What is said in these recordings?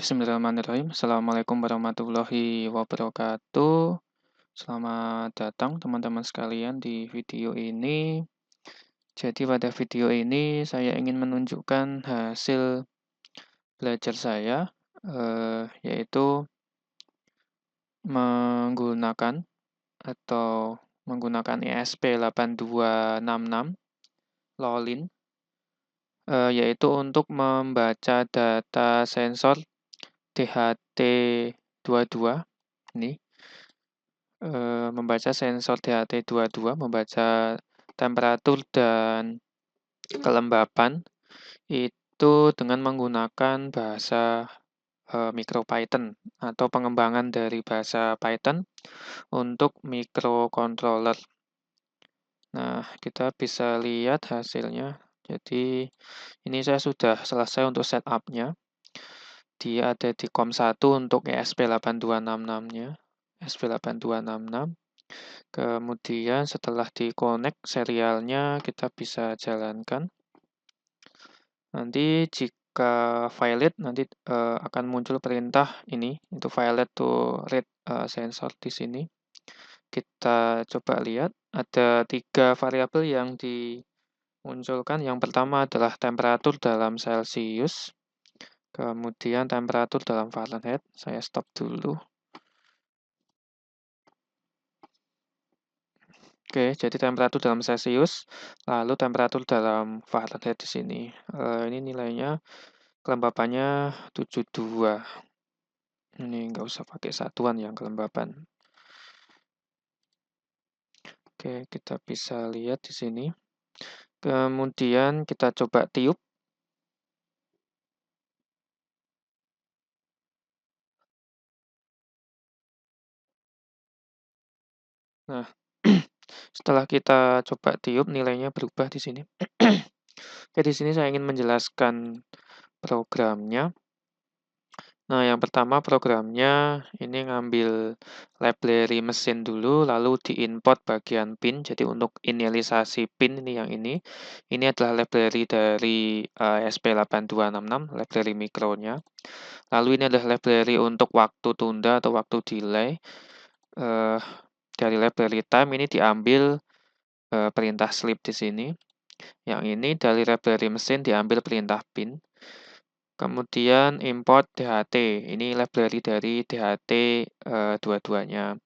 Bismillahirrahmanirrahim. Assalamualaikum warahmatullahi wabarakatuh. Selamat datang teman-teman sekalian di video ini. Jadi pada video ini saya ingin menunjukkan hasil belajar saya, yaitu menggunakan menggunakan ESP8266 Lolin, yaitu untuk membaca data sensor DHT22 ini. Membaca sensor DHT22, membaca temperatur dan kelembapan itu dengan menggunakan bahasa MicroPython atau pengembangan dari bahasa Python untuk microcontroller. Nah, kita bisa lihat hasilnya. Jadi, ini saya sudah selesai untuk setup-nya. Dia ada di COM1 untuk ESP8266-nya. ESP8266. Kemudian setelah di-connect serialnya kita bisa jalankan. Nanti jika valid nanti akan muncul perintah ini, itu valid to read sensor di sini. Kita coba lihat ada 3 variabel yang dimunculkan. Yang pertama adalah temperatur dalam Celsius, kemudian temperatur dalam Fahrenheit. Saya stop dulu. Oke, jadi temperatur dalam Celsius, lalu temperatur dalam Fahrenheit di sini. Ini nilainya kelembapannya 72. Ini nggak usah pakai satuan yang kelembapan. Oke, kita bisa lihat di sini. Kemudian kita coba tiup. Nah, setelah kita coba tiup, nilainya berubah di sini. Oke, di sini saya ingin menjelaskan programnya. Nah, yang pertama programnya ini ngambil library mesin dulu, lalu diimport bagian pin. Jadi untuk inisialisasi pin ini yang ini adalah library dari ESP8266, library mikronya. Lalu ini adalah library untuk waktu tunda atau waktu delay. Dari library time ini diambil perintah sleep di sini. Yang ini dari library mesin diambil perintah pin. Kemudian import DHT, ini library dari DHT dua-duanya.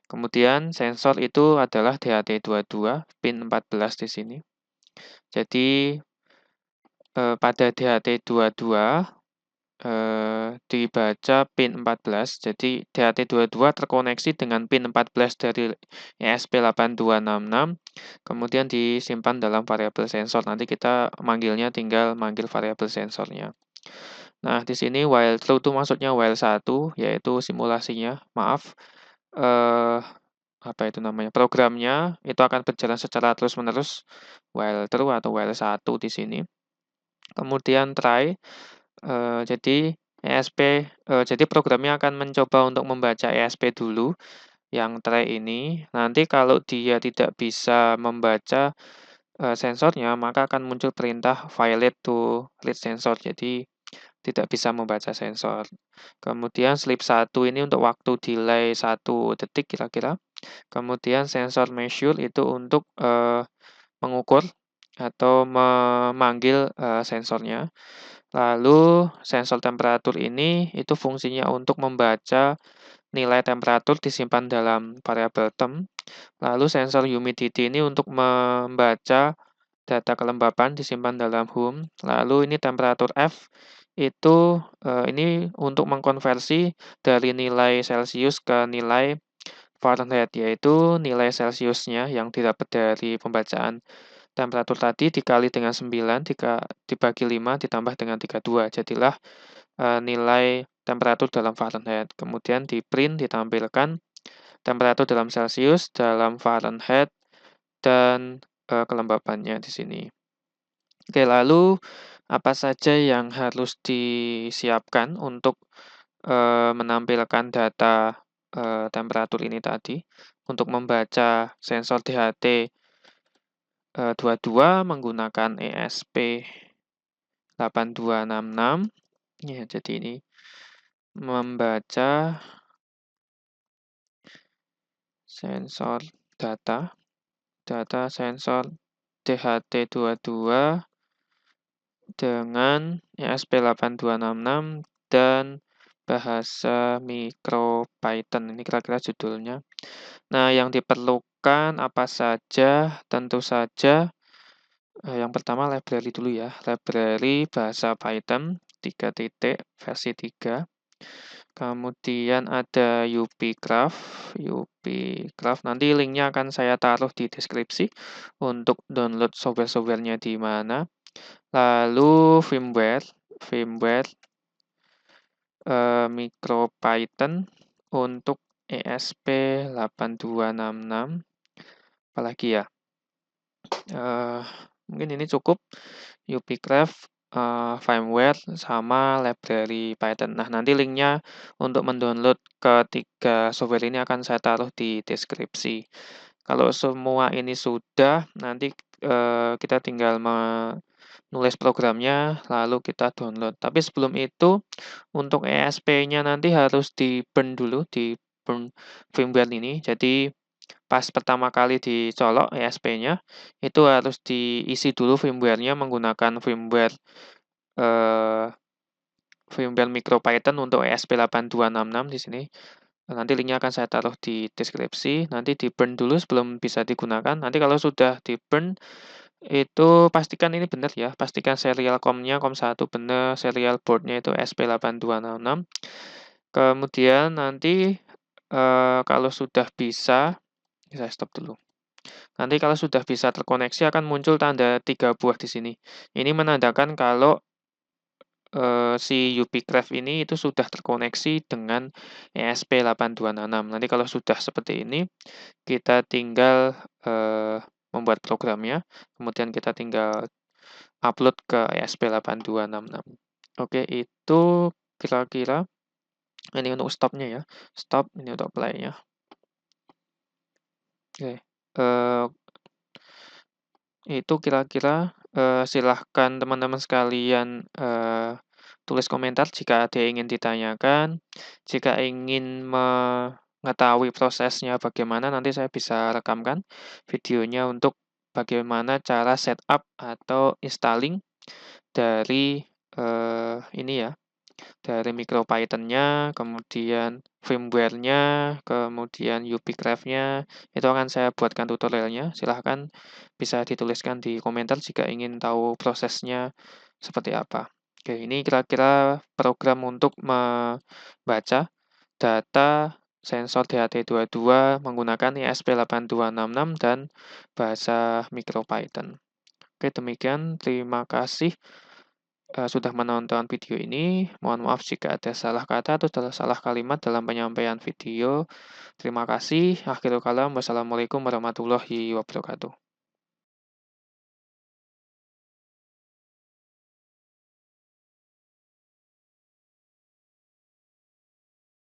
Kemudian sensor itu adalah DHT22, pin 14 di sini. Jadi pada DHT22 dibaca pin 14, jadi DHT22 terkoneksi dengan pin 14 dari ESP8266, kemudian disimpan dalam variabel sensor. Nanti kita manggilnya tinggal manggil variabel sensornya. Nah, di sini while true itu maksudnya while 1, yaitu simulasinya, maaf, apa itu namanya, programnya itu akan berjalan secara terus-menerus, while true atau while 1 di sini. Kemudian try, jadi jadi programnya akan mencoba untuk membaca ESP dulu, yang try ini. Nanti kalau dia tidak bisa membaca sensornya, maka akan muncul perintah violate to read sensor. Jadi tidak bisa membaca sensor. Kemudian sleep 1 ini untuk waktu delay 1 detik kira-kira. Kemudian sensor measure itu untuk mengukur atau memanggil sensornya. Lalu sensor temperatur ini itu fungsinya untuk membaca nilai temperatur disimpan dalam variabel temp. Lalu sensor humidity ini untuk membaca data kelembapan disimpan dalam hum. Lalu ini temperatur F itu ini untuk mengkonversi dari nilai Celsius ke nilai Fahrenheit, yaitu nilai Celsiusnya yang didapat dari pembacaan temperatur tadi dikali dengan 9, dibagi 5, ditambah dengan 32. Jadilah nilai temperatur dalam Fahrenheit. Kemudian di print ditampilkan temperatur dalam Celsius, dalam Fahrenheit, dan kelembapannya di sini. Oke, lalu apa saja yang harus disiapkan untuk menampilkan data temperatur ini tadi? Untuk membaca sensor DHT 22 menggunakan ESP8266. Ya, jadi ini membaca sensor data sensor DHT22 dengan ESP8266 dan bahasa MicroPython. Ini kira-kira judulnya. Nah, yang diperlukan apa saja? Tentu saja yang pertama library dulu ya. Library bahasa Python 3 titik versi 3. Kemudian ada UPCraft. Nanti linknya akan saya taruh di deskripsi untuk download software-softwarenya di mana. Lalu firmware MicroPython untuk ESP8266. Apalagi ya? Mungkin ini cukup. UPCraft, firmware, sama library Python. Nah, nanti linknya untuk mendownload ketiga software ini akan saya taruh di deskripsi. Kalau semua ini sudah, nanti kita tinggal menulis programnya, lalu kita download. Tapi sebelum itu, untuk ESP-nya nanti harus di-burn dulu, di-burn firmware ini. Jadi, pas pertama kali dicolok ESP-nya, itu harus diisi dulu firmware-nya menggunakan firmware MicroPython untuk ESP8266 di sini. Nanti linknya akan saya taruh di deskripsi. Nanti di-burn dulu sebelum bisa digunakan. Nanti kalau sudah di-burn, itu pastikan ini benar ya. Pastikan serial COM-nya COM1 benar, serial board-nya itu ESP8266. Kemudian nanti kalau sudah bisa, saya stop dulu. Nanti kalau sudah bisa terkoneksi akan muncul tanda 3 buah di sini. Ini menandakan kalau si UPCraft ini itu sudah terkoneksi dengan ESP8266. Nanti kalau sudah seperti ini, kita tinggal membuat programnya, kemudian kita tinggal upload ke ESP8266. Oke, itu kira-kira ini untuk stop-nya ya. Stop, ini untuk play-nya. Oke, itu kira-kira silahkan teman-teman sekalian tulis komentar jika ada yang ingin ditanyakan. Jika ingin mengetahui prosesnya bagaimana, nanti saya bisa rekamkan videonya untuk bagaimana cara setup atau installing dari ini ya, dari MicroPython-nya, kemudian firmware-nya, kemudian UPCraft-nya, itu akan saya buatkan tutorialnya. Silahkan bisa dituliskan di komentar jika ingin tahu prosesnya seperti apa. Oke, ini kira-kira program untuk membaca data sensor DHT22 menggunakan ESP8266 dan bahasa MicroPython. Oke, demikian. Terima kasih sudah menonton video ini. Mohon maaf jika ada salah kata atau salah kalimat dalam penyampaian video. Terima kasih. Akhirul kalam. Wassalamualaikum warahmatullahi wabarakatuh.